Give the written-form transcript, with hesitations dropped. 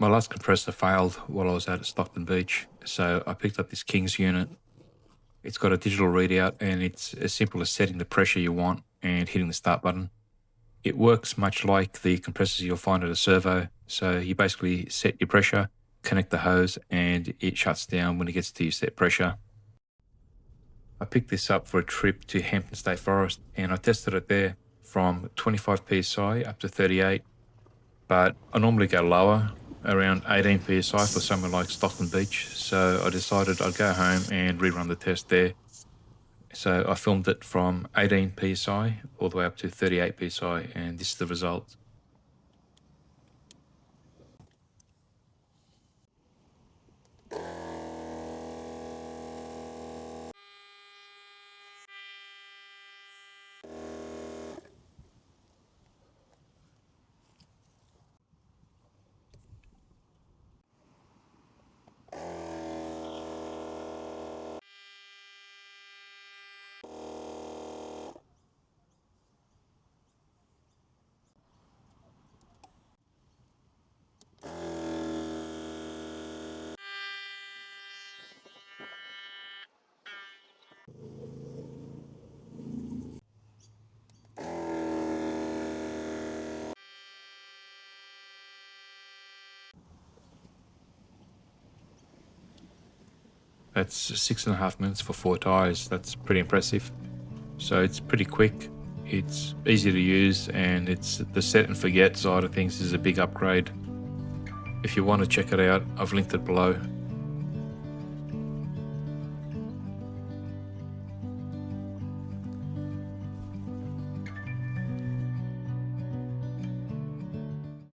My last compressor failed while I was out at Stockton Beach, so I picked up this King's unit. It's got a digital readout and it's as simple as setting the pressure you want and hitting the start button. It works much like the compressors you'll find at a servo, so you basically set your pressure, connect the hose, and it shuts down when it gets to your set pressure. I picked this up for a trip to Hampton State Forest and I tested it there from 25 psi up to 38, but I normally go lower, around 18 psi for somewhere like Stockton Beach, so I decided I'd go home and rerun the test there. So I filmed it from 18 psi all the way up to 38 psi, and this is the result. That's 6.5 minutes for 4 tyres. That's pretty impressive. So it's pretty quick, it's easy to use, and it's the set and forget side of things is a big upgrade. If you want to check it out, I've linked it below.